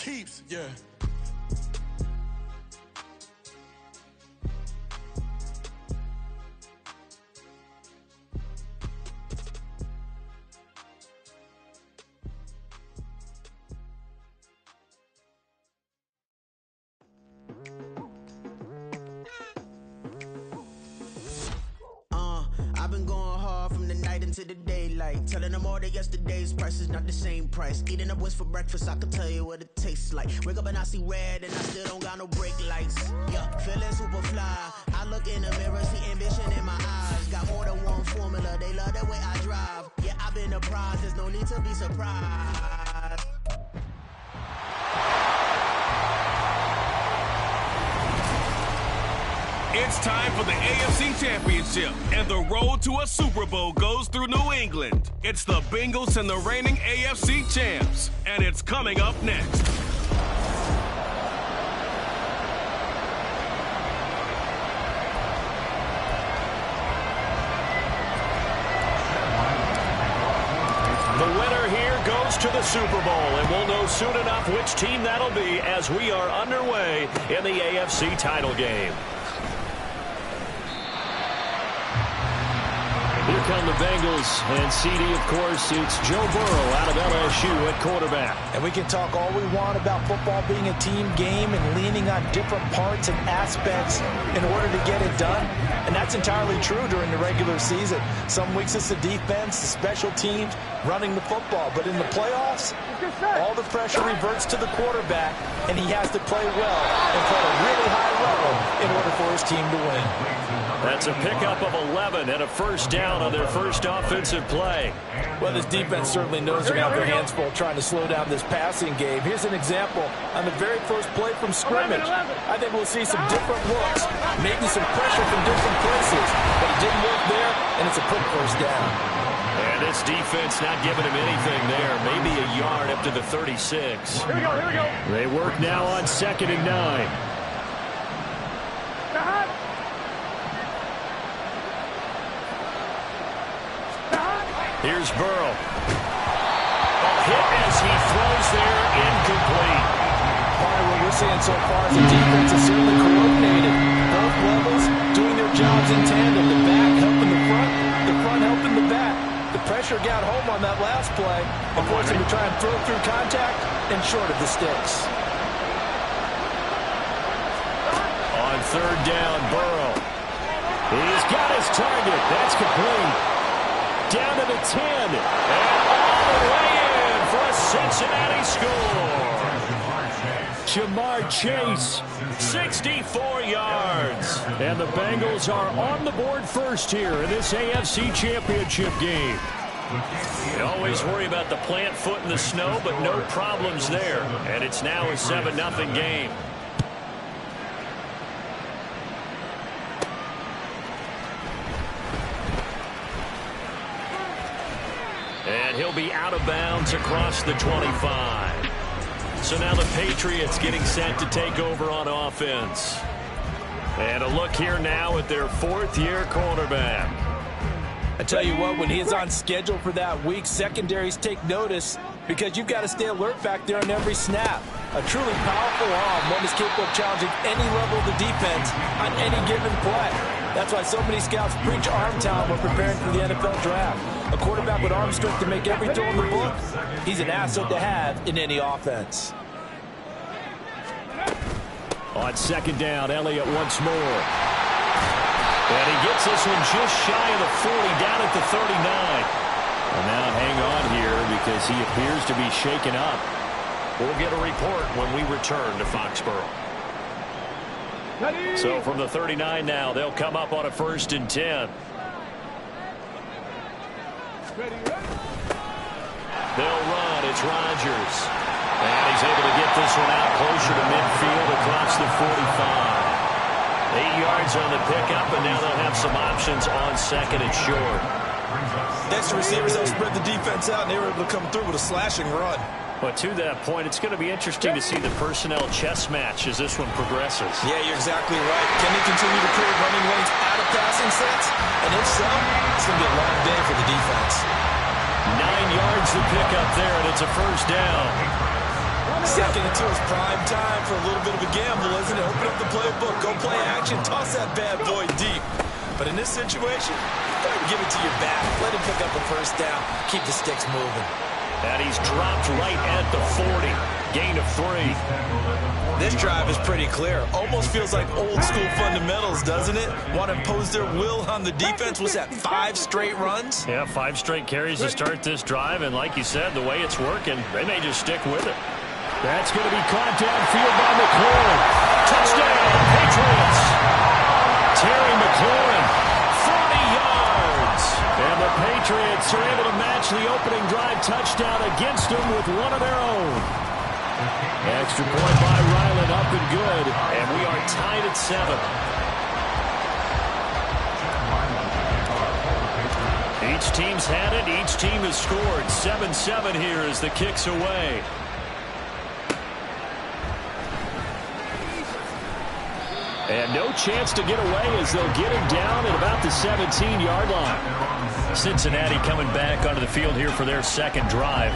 keeps, yeah. I've been going hard from the night into the daylight, telling them all that yesterday's price is not the same price. Eating up what's for breakfast, I can tell you what it tastes like. Wake up and I see red and I still don't got no brake lights. Yeah, feeling super fly. I look in the mirror, see ambition in my eyes. Got more than one formula, they love the way I drive. Yeah, I've been a prize, there's no need to be surprised. It's time for the AFC Championship, and the road to a Super Bowl goes through New England. It's the Bengals and the reigning AFC champs, and it's coming up next. The winner here goes to the Super Bowl, and we'll know soon enough which team that'll be as we are underway in the AFC title game. Here come the Bengals, and CD, of course, it's Joe Burrow out of LSU at quarterback. And we can talk all we want about football being a team game and leaning on different parts and aspects in order to get it done. And that's entirely true during the regular season. Some weeks it's the defense, the special teams, running the football. But in the playoffs, all the pressure reverts to the quarterback, and he has to play well and play at a really high level in order for his team to win. That's a pickup of 11 and a first down on their first offensive play. Well, this defense certainly knows they're going to have their hands full trying to slow down this passing game. Here's an example on the very first play from scrimmage. I think we'll see some different looks, maybe some pressure from different places, but it didn't work there, and it's a quick first down. And this defense not giving him anything there, maybe a yard up to the 36. Here we go. They work now on 2nd and 9. Here's Burrow. A hit as he throws there, incomplete. Part of what we're seeing so far is the defense is certainly coordinated. Both levels doing their jobs in tandem. The back helping the front helping the back. The pressure got home on that last play and forced him to try and throw through contact and short of the sticks. On 3rd down, Burrow. He's got his target. That's complete. Down to the 10, and all the way in for a Cincinnati score. Jamar Chase, 64 yards. And the Bengals are on the board first here in this AFC Championship game. You always worry about the plant foot in the snow, but no problems there. And it's now a 7-0 game. And he'll be out of bounds across the 25. So now the Patriots getting set to take over on offense. And a look here now at their 4th-year quarterback. I tell you what, when he is on schedule for that week, secondaries take notice because you've got to stay alert back there on every snap. A truly powerful arm, one is capable of challenging any level of the defense on any given play. That's why so many scouts preach arm talent when preparing for the NFL draft. A quarterback with arm strength to make every throw in the book, he's an asset to have in any offense. On 2nd down, Elliott once more. And he gets this one just shy of the 40, down at the 39. And now hang on here because he appears to be shaken up. We'll get a report when we return to Foxborough. So from the 39 now, they'll come up on a 1st and 10. They'll run. It's Rodgers. And he's able to get this one out closer to midfield across the 45. 8 yards on the pickup, and now they'll have some options on 2nd and short. Next to receivers, they'll spread the defense out, and they were able to come through with a slashing run. But to that point, it's going to be interesting to see the personnel chess match as this one progresses. Yeah, you're exactly right. Can they continue to create running lanes out of passing sets? And if so, it's going to be a long day for the defense. 9 yards to pick up there, and it's a 1st down. Second into his prime time for a little bit of a gamble, isn't it? Open up the playbook, go play action, toss that bad boy deep. But in this situation, give it to your back. Let him pick up a first down. Keep the sticks moving. And he's dropped right at the 40. Gain of 3. This drive is pretty clear. Almost feels like old school fundamentals, doesn't it? Want to impose their will on the defense. Was that 5 straight runs? Yeah, 5 straight carries to start this drive. And like you said, the way it's working, they may just stick with it. That's going to be caught downfield by McLaurin. Touchdown, Patriots. Terry McLaurin, 40 yards. And the Patriots are able to match the opening drive touchdown against them with one of their own. Extra point by Ryland, up and good. And we are tied at 7. Each team's had it. Each team has scored. 7-7 here as the kick's away. And no chance to get away as they'll get him down at about the 17-yard line. Cincinnati coming back onto the field here for their second drive.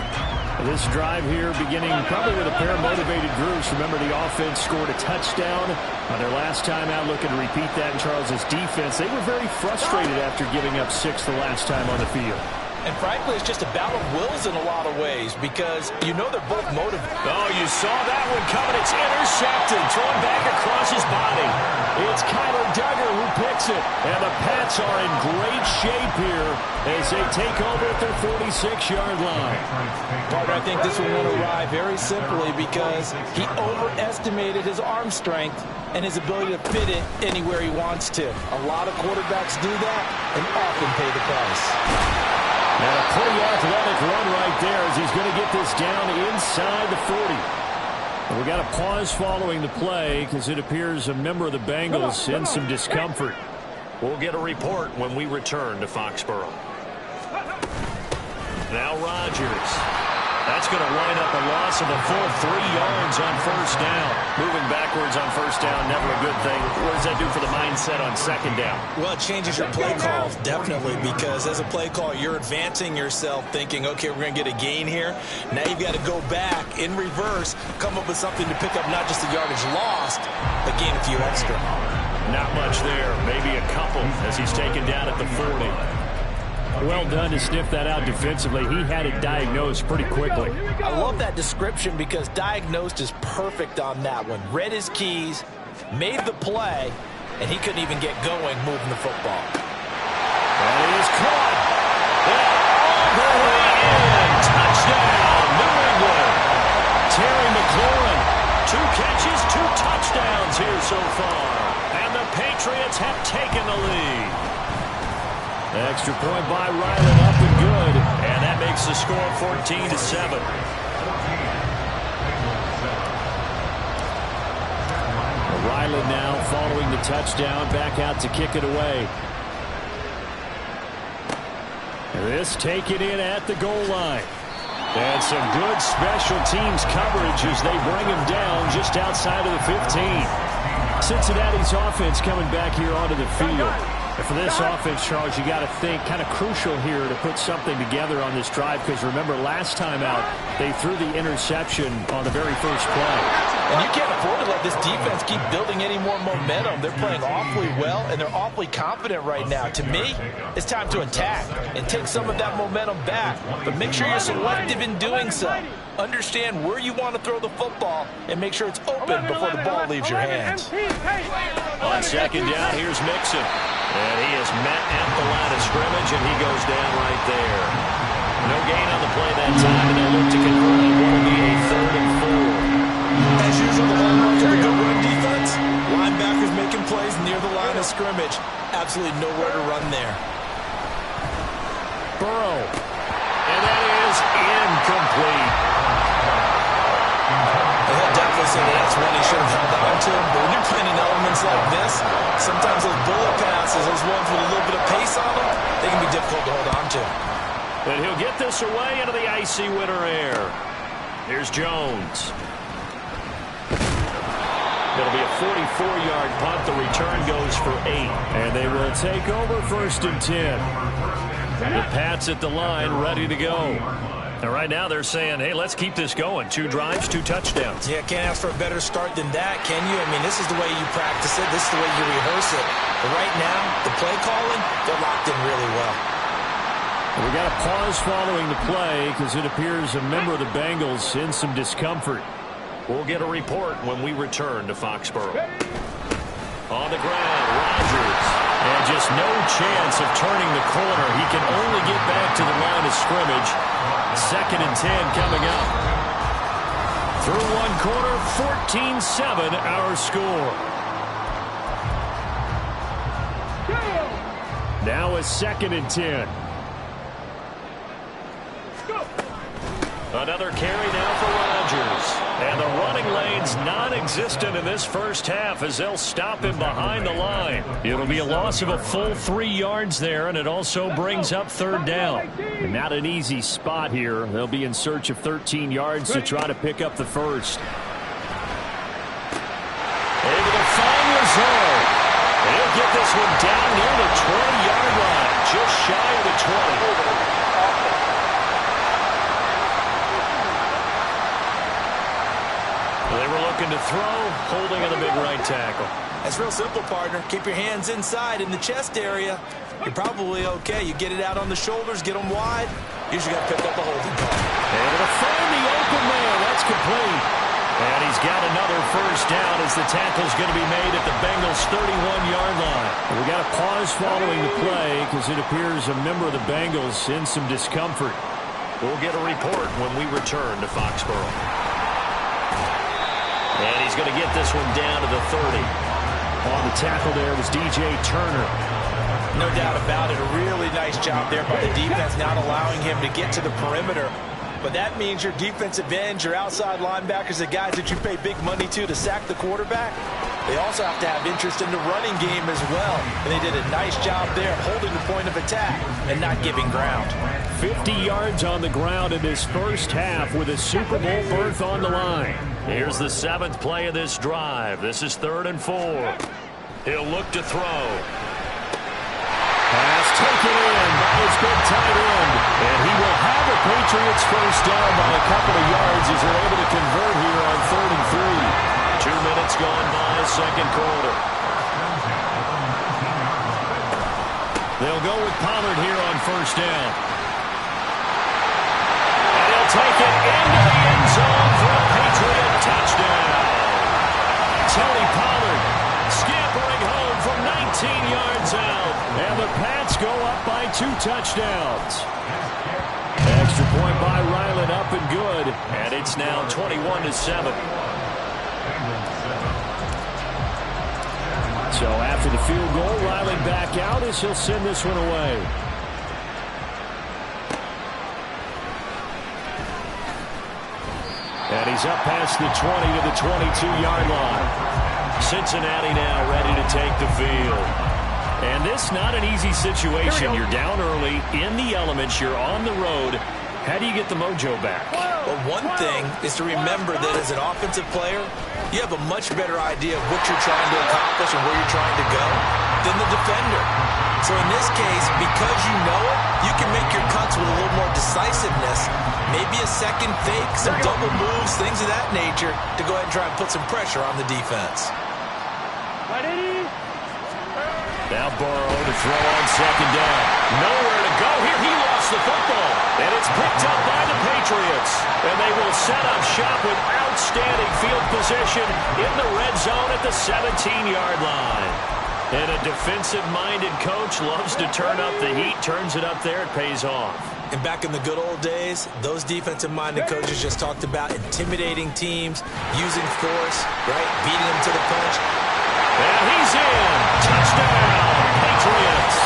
This drive here beginning probably with a pair of motivated groups. Remember, the offense scored a touchdown on their last time out. Looking to repeat that in Charles's defense. They were very frustrated after giving up 6 the last time on the field. And frankly, it's just a battle of wills in a lot of ways because you know they're both motivated. Oh, you saw that one coming. It's intercepted. Thrown back across his body. It's Kyler Duggar who picks it. And the Pats are in great shape here as they take over at their 46-yard line. But I think this one will arrive very simply because he overestimated his arm strength and his ability to fit it anywhere he wants to. A lot of quarterbacks do that and often pay the price. And a pretty athletic run right there as he's going to get this down inside the 40. And we got a pause following the play because it appears a member of the Bengals in some discomfort. We'll get a report when we return to Foxborough. Now Rodgers. That's going to wind up a loss of a full 3 yards on first down. Moving backwards on first down, never a good thing. What does that do for the mindset on second down? Well, it changes your play call, definitely, because as a play call, you're advancing yourself thinking, okay, we're going to get a gain here. Now you've got to go back in reverse, come up with something to pick up not just the yardage lost, but gain a few extra. Not much there, maybe a couple as he's taken down at the 40. Well done to sniff that out defensively. He had it diagnosed pretty quickly. I love that description because diagnosed is perfect on that one. Read his keys, made the play, and he couldn't even get going moving the football. And he is caught. And all the way in. Touchdown, New England. Terry McLaurin, 2 catches, 2 touchdowns here so far. And the Patriots have taken the lead. Extra point by Ryland, up and good. And that makes the score 14-7. Ryland now following the touchdown, back out to kick it away. This taken in at the goal line. And some good special teams coverage as they bring him down just outside of the 15. Cincinnati's offense coming back here onto the field. And for this offense, Charles, you got to think kind of crucial here to put something together on this drive because remember last time out they threw the interception on the very first play. And you can't afford to let this defense keep building any more momentum. They're playing awfully well and they're awfully confident right now. To me, it's time to attack and take some of that momentum back. But make sure you're selective in doing so. Understand where you want to throw the football and make sure it's open before the ball leaves your hands. On second down, here's Mixon. And he is met at the line of scrimmage, and he goes down right there. No gain on the play that time, and they'll look to convert it. Will be a 3rd and 4. As usual, the hallmark of a good run defense, linebackers making plays near the line of scrimmage. Absolutely nowhere to run there. Burrow. And that is incomplete. He'll definitely say that's one he should have held on to. But when you're playing in elements like this, sometimes those bullet passes, those ones with a little bit of pace on them, they can be difficult to hold on to. And he'll get this away into the icy winter air. Here's Jones. It'll be a 44-yard punt. The return goes for 8. And they will take over 1st and 10. The Pats at the line, ready to go. And right now they're saying, hey, let's keep this going. 2 drives, 2 touchdowns. Yeah, can't ask for a better start than that, can you? I mean, this is the way you practice it. This is the way you rehearse it. But right now, the play calling, they're locked in really well. We got a pause following the play because it appears a member of the Bengals in some discomfort. We'll get a report when we return to Foxborough. On the ground, Rodgers. And just no chance of turning the corner. He can only get back to the line of scrimmage. 2nd and 10 coming up. Through one quarter, 14-7 our score. Now a 2nd and 10. Another carry now for Rodgers. And the running lane's non-existent in this first half as they'll stop him behind the line. It'll be a loss of a full 3 yards there, and it also brings up 3rd down. And not an easy spot here. They'll be in search of 13 yards to try to pick up the first. Able to find Lazard. He'll get this one down near the 20-yard line, just shy of the 20. They were looking to throw, holding on the big right tackle. That's real simple, partner. Keep your hands inside in the chest area. You're probably okay. You get it out on the shoulders, get them wide. Usually got to pick up a holding call. Able to find the open man. That's complete. And he's got another first down as the tackle's going to be made at the Bengals' 31-yard line. We got a pause following the play because it appears a member of the Bengals in some discomfort. We'll get a report when we return to Foxborough. And he's going to get this one down to the 30. On the tackle there was DJ Turner. No doubt about it. A really nice job there by the defense, not allowing him to get to the perimeter. But that means your defensive ends, your outside linebackers, the guys that you pay big money to sack the quarterback, they also have to have interest in the running game as well. And they did a nice job there holding the point of attack and not giving ground. 50 yards on the ground in this first half with a Super Bowl berth on the line. Here's the 7th play of this drive. This is 3rd and 4. He'll look to throw. Pass taken in by his big tight end. And he will have the Patriots first down by a couple of yards as they're able to convert here on 3rd and 3. 2 minutes gone by, 2nd quarter. They'll go with Pollard here on first down. And he'll take it into the end zone for a Patriot touchdown. Tony Pollard scampering home from 19 yards out. And the Pats go up by 2 touchdowns. Extra point by Ryland, up and good. And it's now 21-7. So after the field goal, Ryland back out as he'll send this one away. And he's up past the 20 to the 22-yard line. Cincinnati now ready to take the field. And this not an easy situation. You're down early, in the elements, you're on the road. How do you get the mojo back? Well, one thing is to remember that as an offensive player, you have a much better idea of what you're trying to accomplish and where you're trying to go than the defender. So in this case, because you know it, you can make your cuts with a little more decisiveness. Maybe a second fake, some double moves, things of that nature to go ahead and try and put some pressure on the defense. Now Burrow to throw on 2nd down. Nowhere to go here. He lost the football. And it's picked up by the Patriots. And they will set up shop with outstanding field position in the red zone at the 17-yard line. And a defensive-minded coach loves to turn up the heat, turns it up there, it pays off. And back in the good old days, those defensive-minded coaches just talked about intimidating teams, using force, right, beating them to the punch. And he's in. Touchdown, Patriots.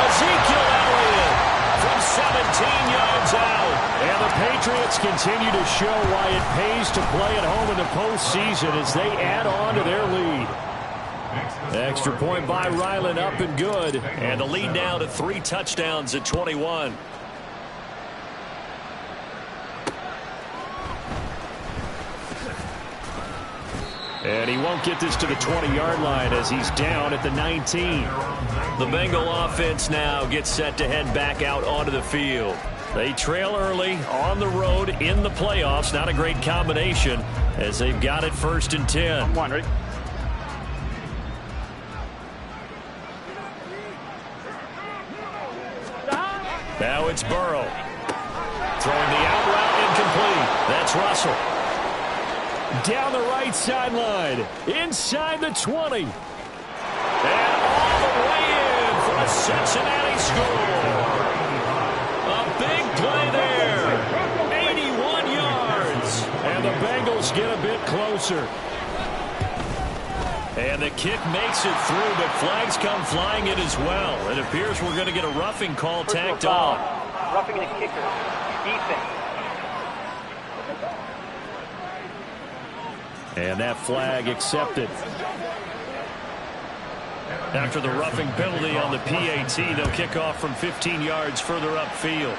Ezekiel Elliott from 17 yards out. And the Patriots continue to show why it pays to play at home in the postseason as they add on to their lead. Extra point by Ryland, up and good. And the lead now to 3 touchdowns at 21. And he won't get this to the 20-yard line as he's down at the 19. The Bengal offense now gets set to head back out onto the field. They trail early on the road in the playoffs. Not a great combination as they've got it 1st and 10. One, ready? Now it's Burrow. Throwing the out route incomplete. That's Russell. Down the right sideline. Inside the 20. And all the way in for a Cincinnati score. A big play there. 81 yards. And the Bengals get a bit closer. And the kick makes it through, but flags come flying in as well. It appears we're going to get a roughing call tacked on. Roughing the kicker. Defense. And that flag accepted. After the roughing penalty on the PAT, they'll kick off from 15 yards further upfield.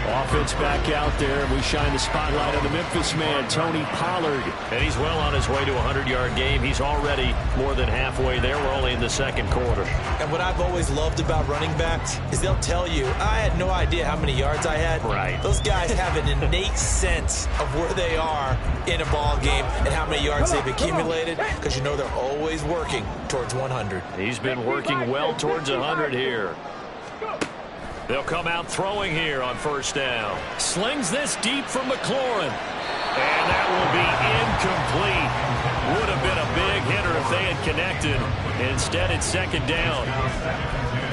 Offense back out there, and we shine the spotlight on the Memphis man, Tony Pollard. And he's well on his way to a 100-yard game. He's already more than halfway there. We're only in the second quarter. And what I've always loved about running backs is they'll tell you, I had no idea how many yards I had. Right. Those guys have an innate sense of where they are in a ball game and how many yards they've accumulated, because you know they're always working towards 100. He's been working well towards 100 here. They'll come out throwing here on 1st down. Slings this deep from McLaurin. And that will be incomplete. Would have been a big hitter if they had connected. Instead, it's 2nd down.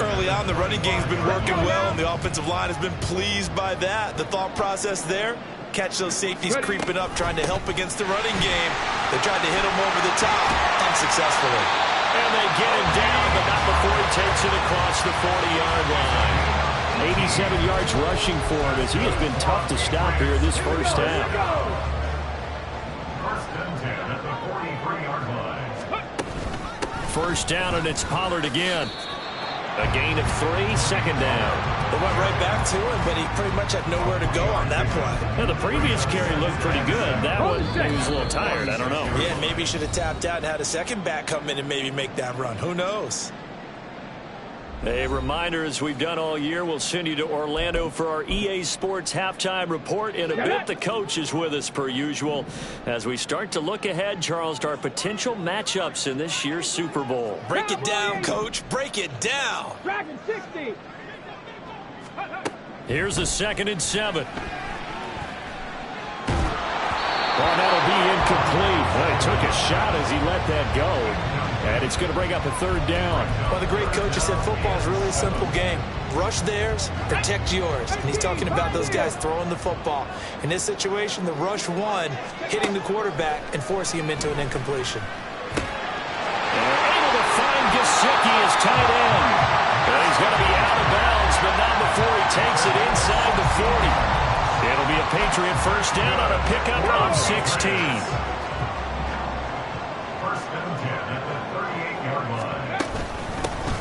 Early on, the running game's been working well, and the offensive line has been pleased by that. The thought process there, catch those safeties creeping up, trying to help against the running game. They tried to hit him over the top, unsuccessfully. And they get him down, but not before he takes it across the 40-yard line. 87 yards rushing for him as he has been tough to stop here in this 1st half. 1st down, and it's Pollard again. A gain of 3, 2nd down. They went right back to him, but he pretty much had nowhere to go on that play. Now, the previous carry looked pretty good. That one, he was a little tired. I don't know. Yeah, maybe he should have tapped out and had a second back come in and maybe make that run. Who knows? A reminder, as we've done all year, we'll send you to Orlando for our EA Sports halftime report. In a bit, the coach is with us per usual as we start to look ahead, Charles, to our potential matchups in this year's Super Bowl. Break it down, Coach. Break it down. Dragon 60. Here's a 2nd and 7. Well, that'll be incomplete. Well, he took a shot as he let that go. And it's going to bring up a 3rd down. Well, the great coach has said football's really a simple game. Rush theirs, protect yours. And he's talking about those guys throwing the football. In this situation, the rush one, hitting the quarterback and forcing him into an incompletion. They're able to find Gesicki as tight end. And he's going to be out of bounds, but not before he takes it inside the 40. It'll be a Patriot 1st down on a pickup of 16.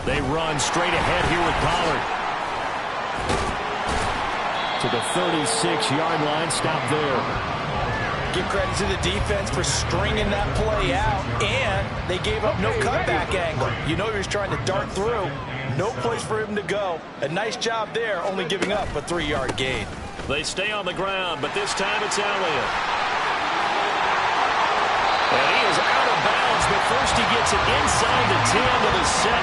They run straight ahead here with Pollard. To the 36-yard line. Stop there. Give credit to the defense for stringing that play out, and they gave up no cutback angle. You know he was trying to dart through. No place for him to go. A nice job there, only giving up a 3-yard gain. They stay on the ground, but this time it's Elliott. And he is out of bounds, but first he gets it inside the 10 to the 7.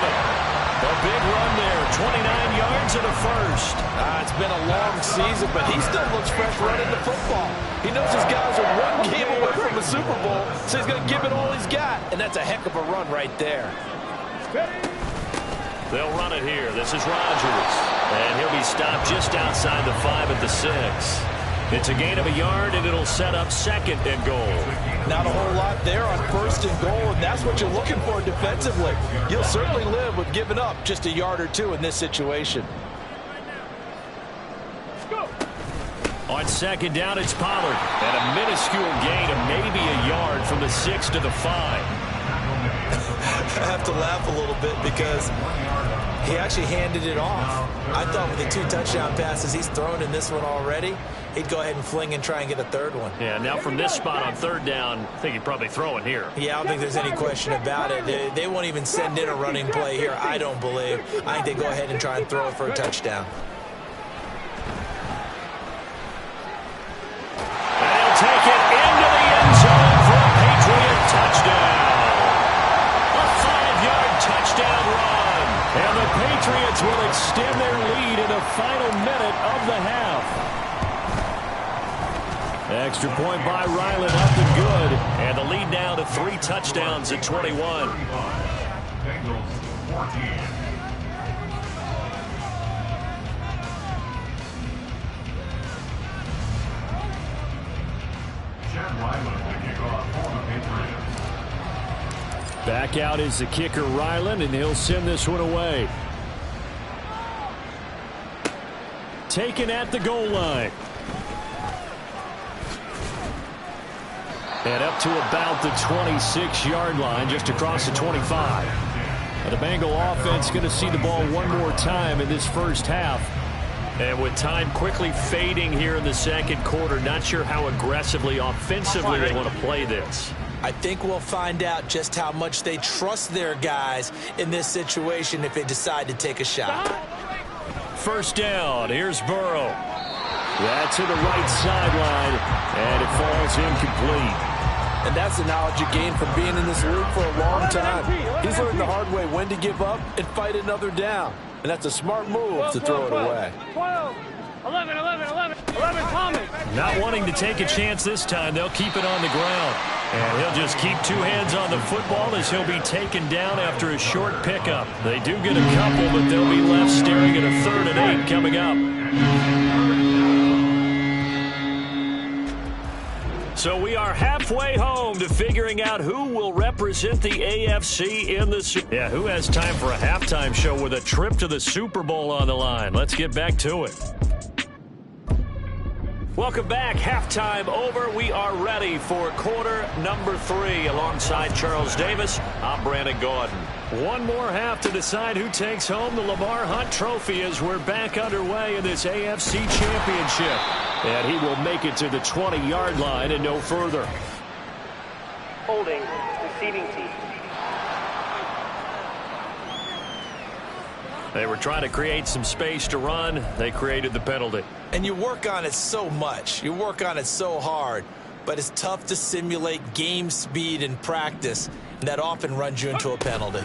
A big run there, 29 yards and a 1st. It's been a long season, but he still looks fresh running the football. He knows his guys are one game away from a Super Bowl, so he's going to give it all he's got, and that's a heck of a run right there. They'll run it here. This is Rodgers. And he'll be stopped just outside the 5 at the 6. It's a gain of a yard, and it'll set up 2nd and goal. Not a whole lot there on 1st and goal, and that's what you're looking for defensively. You'll certainly live with giving up just a yard or 2 in this situation. On 2nd down, it's Pollard. And a minuscule gain of maybe a yard from the 6 to the 5. I have to laugh a little bit because he actually handed it off. I thought with the 2 touchdown passes he's thrown in this one already, he'd go ahead and fling and try and get a third one. Yeah, now from this spot on third down, I think he'd probably throw it here. Yeah, I don't think there's any question about it. They won't even send in a running play here, I don't believe. I think they go ahead and try and throw it for a touchdown. And he'll take it into the end zone for a Patriot touchdown. A 5-yard touchdown run. And the Patriots will extend their lead in the final minute of the half. Extra point by Ryland, up and good. And the lead now to 3 touchdowns at 21. Bengals 14. Back out is the kicker, Ryland, and he'll send this one away. Taken at the goal line. And up to about the 26-yard line, just across the 25. The Bengal offense going to see the ball one more time in this first half. And with time quickly fading here in the second quarter, not sure how aggressively, offensively they want to play this. I think we'll find out just how much they trust their guys in this situation if they decide to take a shot. First down, here's Burrow. That's to the right sideline, and it falls incomplete. And that's the knowledge you gain from being in this league for a long time. He's learned the hard way when to give up and fight another down. And that's a smart move to throw it away. 12, 11, 11, Thomas. Not wanting to take a chance this time, they'll keep it on the ground. And he'll just keep 2 hands on the football as he'll be taken down after a short pickup. They do get a couple, but they'll be left staring at a 3rd and 8 coming up. So we are halfway home to figuring out who will represent the AFC in the Super. Yeah, who has time for a halftime show with a trip to the Super Bowl on the line? Let's get back to it. Welcome back. Halftime over. We are ready for quarter number 3. Alongside Charles Davis, I'm Brandon Gordon. One more half to decide who takes home the Lamar Hunt Trophy as we're back underway in this AFC Championship. And he will make it to the 20-yard line and no further. Holding, receiving team. They were trying to create some space to run. They created the penalty. And you work on it so much. You work on it so hard. But it's tough to simulate game speed in practice. And that often runs you into a penalty.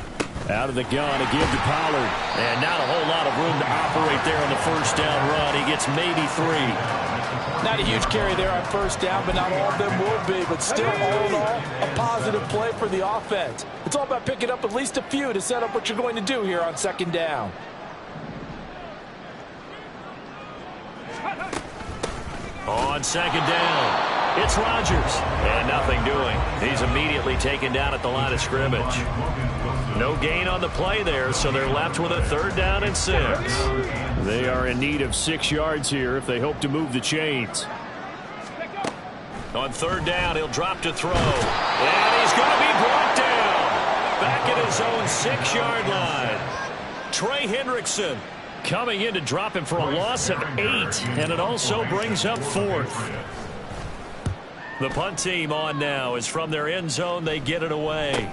Out of the gun again to Pollard. And not a whole lot of room to operate there on the first down run. He gets maybe 3. Not a huge carry there on first down, but not all of them will be. But still, all in all, a positive play for the offense. It's all about picking up at least a few to set up what you're going to do here on second down. On second down, it's Rodgers. And nothing doing. He's immediately taken down at the line of scrimmage. No gain on the play there, so they're left with a 3rd down and 6. They are in need of 6 yards here if they hope to move the chains. On 3rd down, he'll drop to throw. And he's going to be brought down. Back at his own 6-yard line. Trey Hendrickson coming in to drop him for a loss of 8. And it also brings up 4th. The punt team on now is from their end zone. They get it away.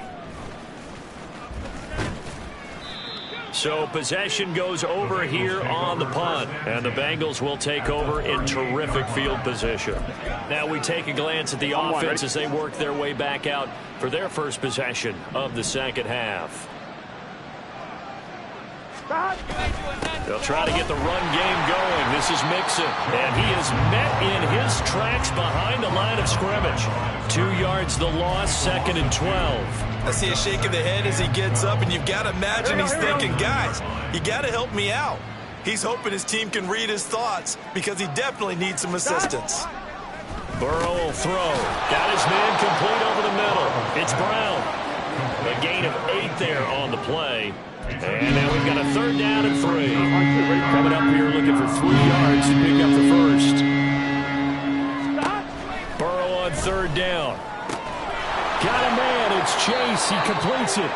So possession goes over here on the punt, and the Bengals will take over in terrific field position. Now we take a glance at the offense as they work their way back out for their first possession of the second half. They'll try to get the run game going. This is Mixon, and he is met in his tracks behind the line of scrimmage. 2 yards the loss, 2nd and 12. I see a shake of the head as he gets up, and you've got to imagine he's thinking, guys, you got to help me out. He's hoping his team can read his thoughts because he definitely needs some assistance. Burrow will throw. Got his man complete over the middle. It's Brown. A gain of 8 there on the play. And now we've got a 3rd down and 3. Coming up here looking for 3 yards to pick up the first. Burrow on 3rd down. Got a man. It's Chase. He completes it.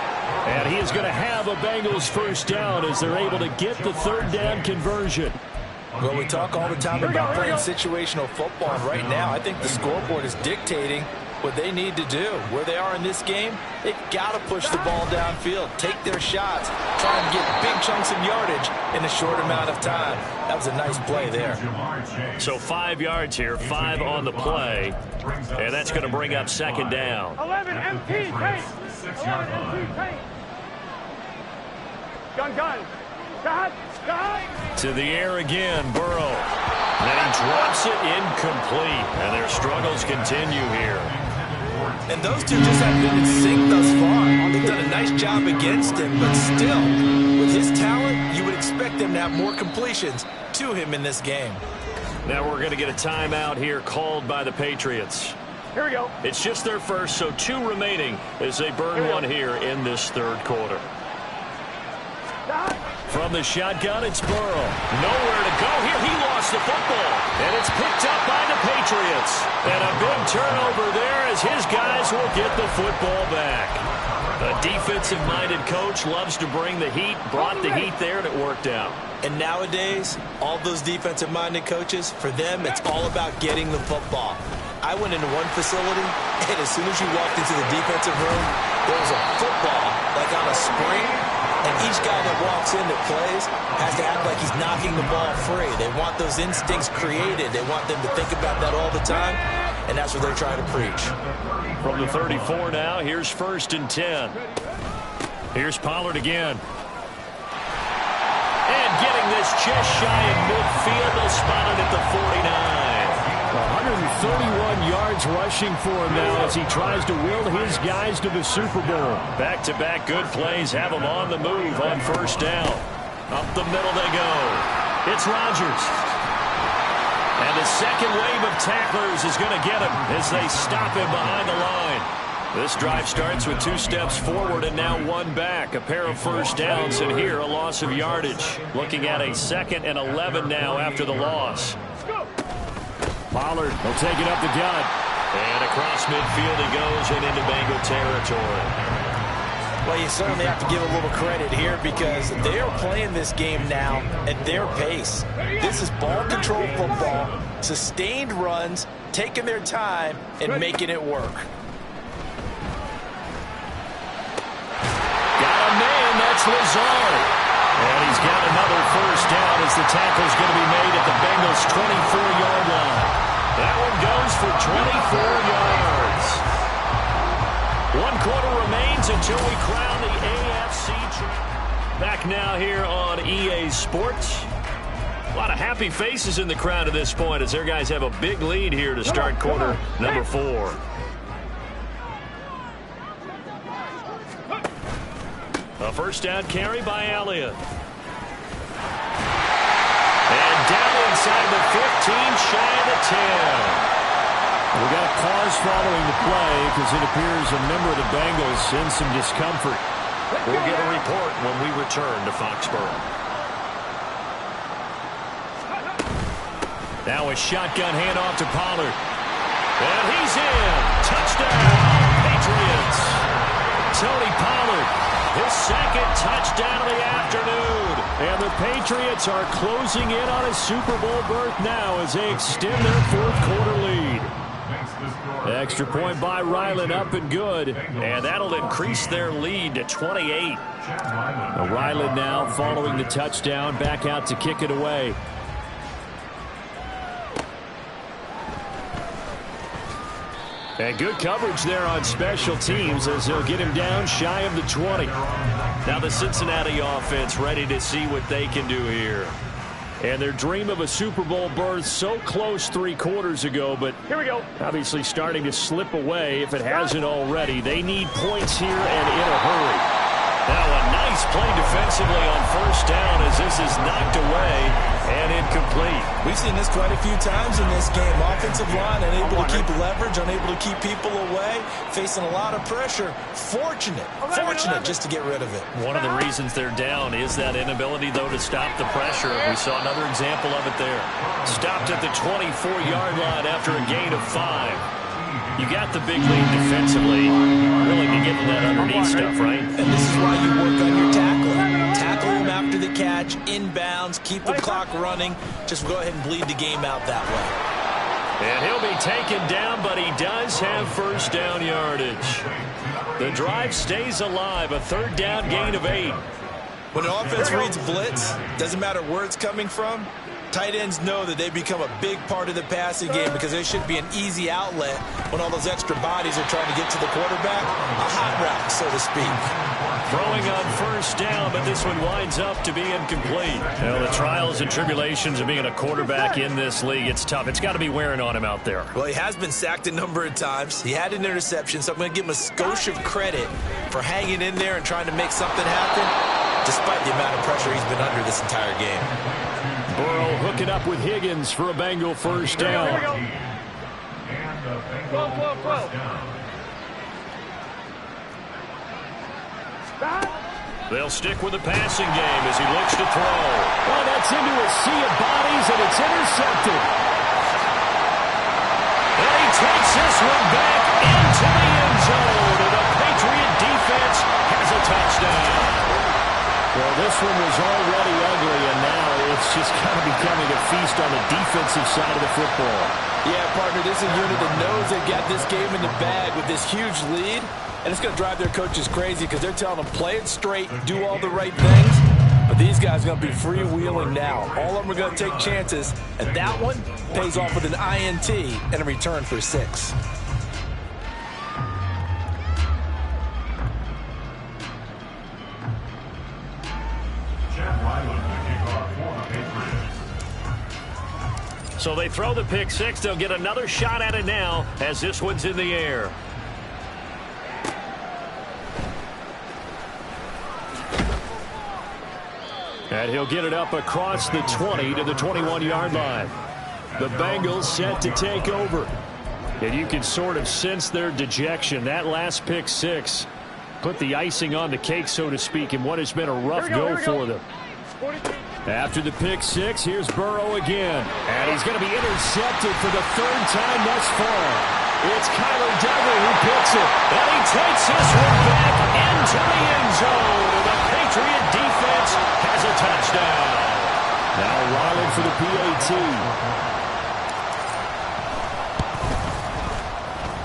And he is going to have a Bengals first down as they're able to get the 3rd down conversion. Well, we talk all the time about playing situational football, and right now I think the scoreboard is dictating what they need to do. Where they are in this game, they've got to push the ball downfield, take their shots, try and get big chunks of yardage in a short amount of time. That was a nice play there. So 5 yards here, 5 on the play, and that's going to bring up second down. 11 MT, paint. 11 MT, paint. Gun. God. To the air again, Burrow. And then he drops it incomplete, and their struggles continue here. And those two just haven't been in sync thus far. They've done a nice job against him, but still, with his talent, you would expect them to have more completions to him in this game. Now we're going to get a timeout here called by the Patriots. Here we go. It's just their first, so 2 remaining as they burn one here in this third quarter. From the shotgun, it's Burrow. Nowhere to go here. He lost the football. And it's picked up by the Patriots. And a big turnover there as his guys will get the football back. A defensive-minded coach loves to bring the heat, brought the heat there, and it worked out. And nowadays, all those defensive-minded coaches, for them, it's all about getting the football. I went into one facility, and as soon as you walked into the defensive room, there was a football, like on a spring, and each guy that walks in that plays has to act like he's knocking the ball free. They want those instincts created. They want them to think about that all the time, and that's what they're trying to preach. From the 34 now, here's 1st and 10. Here's Pollard again. And getting this just shy of midfield, they'll spot it at the 49. 131 yards rushing for him now as he tries to will his guys to the Super Bowl. Back-to-back good plays have him on the move on 1st down. Up the middle they go. It's Rodgers. And the second wave of tacklers is going to get him as they stop him behind the line. This drive starts with 2 steps forward and now 1 back. A pair of 1st downs, and here a loss of yardage. Looking at a 2nd and 11 now after the loss. Pollard will take it up the gut. And across midfield he goes and into Bengal territory. Well, you certainly have to give a little credit here because they are playing this game now at their pace. This is ball control football, sustained runs, taking their time, and making it work. Got a man, that's Lazard. And he's got another 1st down as the tackle's going to be made at the Bengals' 24-yard line. That one goes for 24 yards. 1 quarter remains until we crown the AFC champion. Back now here on EA Sports. A lot of happy faces in the crowd at this point as their guys have a big lead here to start quarter number 4. A 1st down carry by Elliott. And down inside the 15, shy of the 10. We got a pause following the play because it appears a member of the Bengals in some discomfort. We'll get a report when we return to Foxborough. Now a shotgun handoff to Pollard. And he's in. Touchdown, Patriots. Tony Pollard, his 2nd touchdown of the afternoon. And the Patriots are closing in on a Super Bowl berth now as they extend their 4th quarter lead. Extra point by Ryland, up and good. And that'll increase their lead to 28. Ryland now following the touchdown, back out to kick it away. And good coverage there on special teams as they'll get him down shy of the 20. Now the Cincinnati offense ready to see what they can do here. And their dream of a Super Bowl berth so close 3 quarters ago, but Here we go. obviously starting to slip away if it hasn't already. They need points here and in a hurry. Now a nice play defensively on 1st down as this is knocked away and incomplete. We've seen this quite a few times in this game. Offensive line unable to keep leverage, unable to keep people away, facing a lot of pressure. Fortunate just to get rid of it. One of the reasons they're down is that inability, though, to stop the pressure. We saw another example of it there. Stopped at the 24-yard line after a gain of 5. You got the big lead defensively, willing to get in that underneath stuff, right? And this is why you work on your tackling. Tackle him after after the catch, inbounds, keep the clock running. Just go ahead and bleed the game out that way. And he'll be taken down, but he does have first down yardage. The drive stays alive, a third down gain of 8. When an offense reads blitz, doesn't matter where it's coming from, tight ends know that they become a big part of the passing game because there should be an easy outlet when all those extra bodies are trying to get to the quarterback. A hot route, so to speak. Throwing on first down, but this one winds up to be incomplete. Well, the trials and tribulations of being a quarterback in this league, it's tough. It's got to be wearing on him out there. Well, he has been sacked a number of times. He had an interception, so I'm going to give him a skosh of credit for hanging in there and trying to make something happen, despite the amount of pressure he's been under this entire game. Burrow hooking up with Higgins for a Bengal first down. And the Bengal first down. They'll stick with the passing game as he looks to throw. Oh, that's into a sea of bodies, and it's intercepted. And he takes this one back into the end zone, and the Patriot defense has a touchdown. Well, this one was already ugly, and now it's just kind of becoming a feast on the defensive side of the football. Yeah, partner, this is a unit that knows they've got this game in the bag with this huge lead, and it's going to drive their coaches crazy because they're telling them play it straight, do all the right things, but these guys are going to be freewheeling now. All of them are going to take chances, and that one pays off with an INT and a return for 6. So they throw the pick 6. They'll get another shot at it now as this one's in the air. And he'll get it up across the 20 to the 21-yard line. The Bengals set to take over. And you can sort of sense their dejection. That last pick 6 put the icing on the cake, so to speak, in what has been a rough go for them. After the pick 6, here's Burrow again. And he's going to be intercepted for the 3rd time thus far. It's Kyler Duggar who picks it. And he takes this one back into the end zone. And the Patriot defense has a touchdown. Now Ryland for the PAT.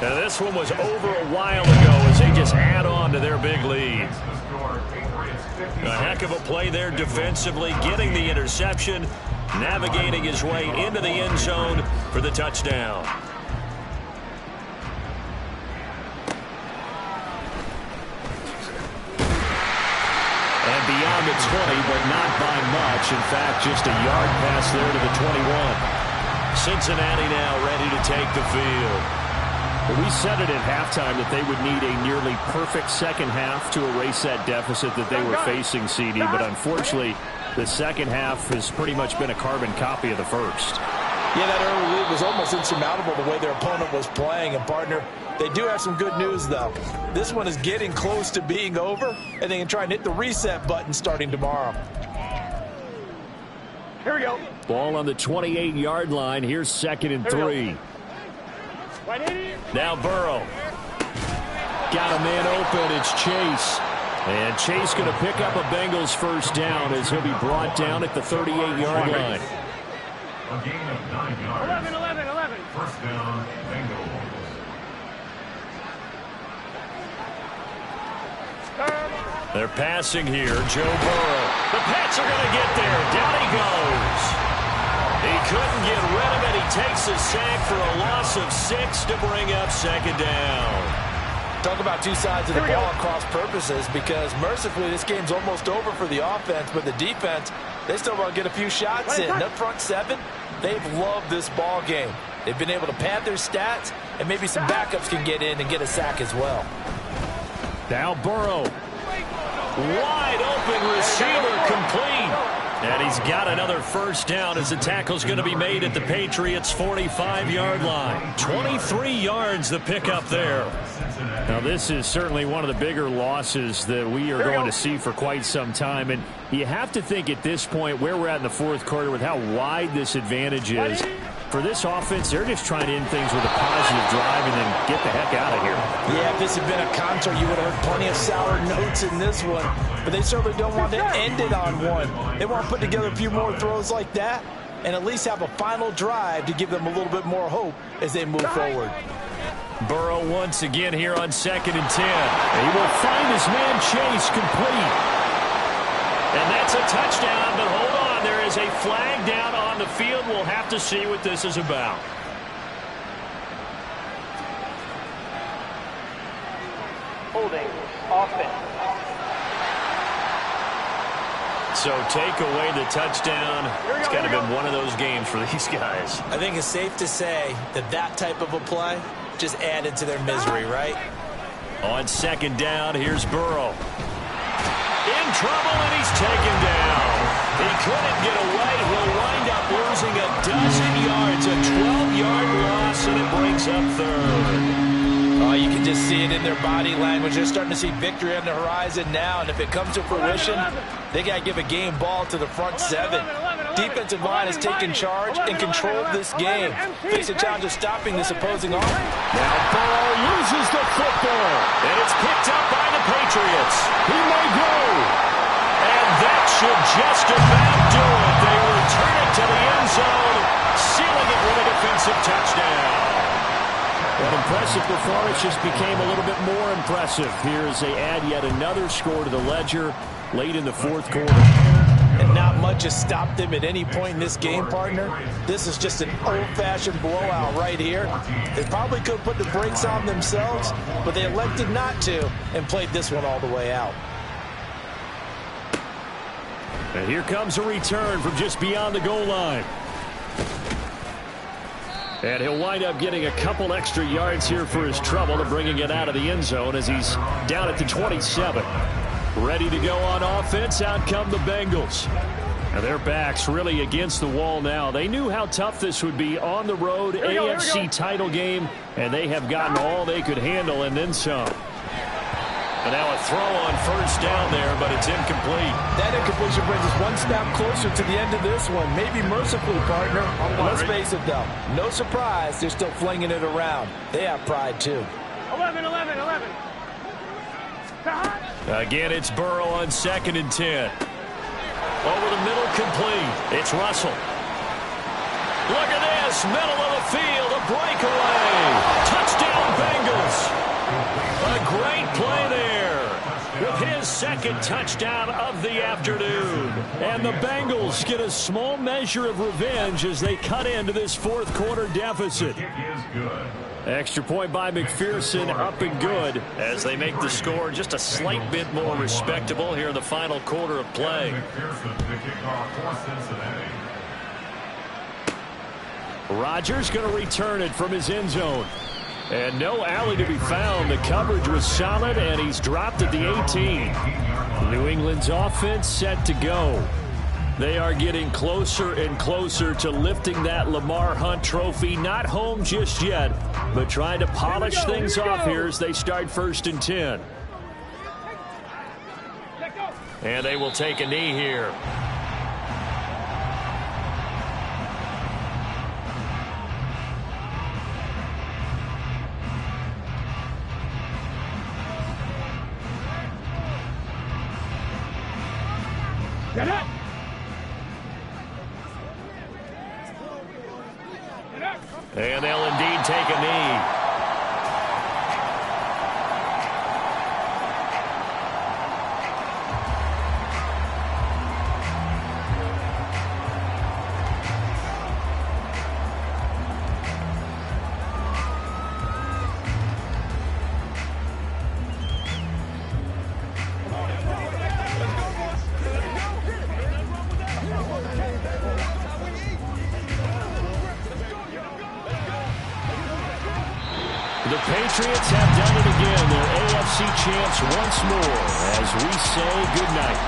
Now this one was over a while ago as they just add on to their big lead. A heck of a play there defensively, getting the interception, navigating his way into the end zone for the touchdown. And beyond the 20, but not by much. In fact, just a yard pass there to the 21. Cincinnati now ready to take the field. Well, we said it at halftime that they would need a nearly perfect second half to erase that deficit that they were facing, CD. But unfortunately, the second half has pretty much been a carbon copy of the first. Yeah, that early lead was almost insurmountable the way their opponent was playing. And, partner, they do have some good news, though. This one is getting close to being over, and they can try and hit the reset button starting tomorrow. Here we go. Ball on the 28-yard line. Here's 2nd and 3. Now Burrow. Got a man open. It's Chase. And Chase going to pick up a Bengals first down as he'll be brought down at the 38-yard line. A gain of 9 yards. 11. First down, Bengals. They're passing here. Joe Burrow. The Pats are going to get there. Down he goes. He couldn't get rid of it. He takes a sack for a loss of 6 to bring up 2nd down. Talk about two sides of the ball at cross purposes, because mercifully this game's almost over for the offense, but the defense, they still want to get a few shots in. That front 7, they've loved this ball game. They've been able to pad their stats, and maybe some backups can get in and get a sack as well. Now Burrow. Wide open receiver, complete. And he's got another first down as the tackle's going to be made at the Patriots' 45-yard line. 23 yards the pickup there. Now this is certainly one of the bigger losses that we are going to see for quite some time. And you have to think at this point where we're at in the 4th quarter with how wide this advantage is, for this offense, they're just trying to end things with a positive drive and then get the heck out of here. Yeah, if this had been a concert, you would have heard plenty of sour notes in this one. But they certainly don't want to end it on one. They want to put together a few more throws like that and at least have a final drive to give them a little bit more hope as they move forward. Burrow once again here on 2nd and 10. He will find his man Chase complete. And that's a touchdown, but hold on. There is a flag down on the field. We'll have to see what this is about. Holding offense. So take away the touchdown. It's kind of been one of those games for these guys. I think it's safe to say that that type of a play just added to their misery, right? On 2nd down, here's Burrow. In trouble, and he's taken down. He couldn't get away. He'll wind up losing a dozen yards, a 12-yard loss, and it brings up 3rd. Oh, you can just see it in their body language. They're starting to see victory on the horizon now, and if it comes to fruition, they got to give a game ball to the front 7. Defensive line has taken charge and controlled this game. Face a challenge of stopping this opposing offense. Now Burrow loses the football, and it's picked up by the Patriots. He may go. And that should just about do it. They return it to the end zone, sealing it with a defensive touchdown. That impressive performance just became a little bit more impressive here as they add yet another score to the ledger late in the 4th quarter. And not much has stopped them at any point in this game, partner. This is just an old-fashioned blowout right here. They probably could have put the brakes on themselves, but they elected not to and played this one all the way out. And here comes a return from just beyond the goal line. And he'll wind up getting a couple extra yards here for his trouble to bringing it out of the end zone as he's down at the 27. Ready to go on offense. Out come the Bengals. And their backs really against the wall now. They knew how tough this would be on the road, AFC title game, and they have gotten all they could handle and then some. And now a throw on 1st down there, but it's incomplete. That incompletion brings us one step closer to the end of this one. Maybe mercifully, partner. Let's face it, though. No surprise, they're still flinging it around. They have pride, too. 11. Again, it's Burrow on 2nd and 10. Over the middle, complete. It's Russell. Look at this, middle of the field, a breakaway. Touchdown, Bengals. A great play there with his 2nd touchdown of the afternoon. And the Bengals get a small measure of revenge as they cut into this 4th quarter deficit. Extra point by McPherson, up and good as they make the score just a slight bit more respectable here in the final quarter of play. Rodgers going to return it from his end zone. And no alley to be found. The coverage was solid, and he's dropped at the 18. New England's offense set to go. They are getting closer and closer to lifting that Lamar Hunt trophy. Not home just yet, but trying to polish things off here as they start 1st and 10. And they will take a knee here. Get up! And they'll indeed take a knee. The Patriots have done it again. They're AFC champs once more as we say goodnight.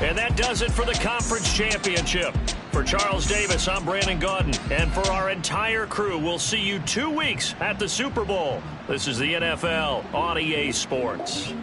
And that does it for the conference championship. For Charles Davis, I'm Brandon Gaudin. And for our entire crew, we'll see you 2 weeks at the Super Bowl. This is the NFL on EA Sports.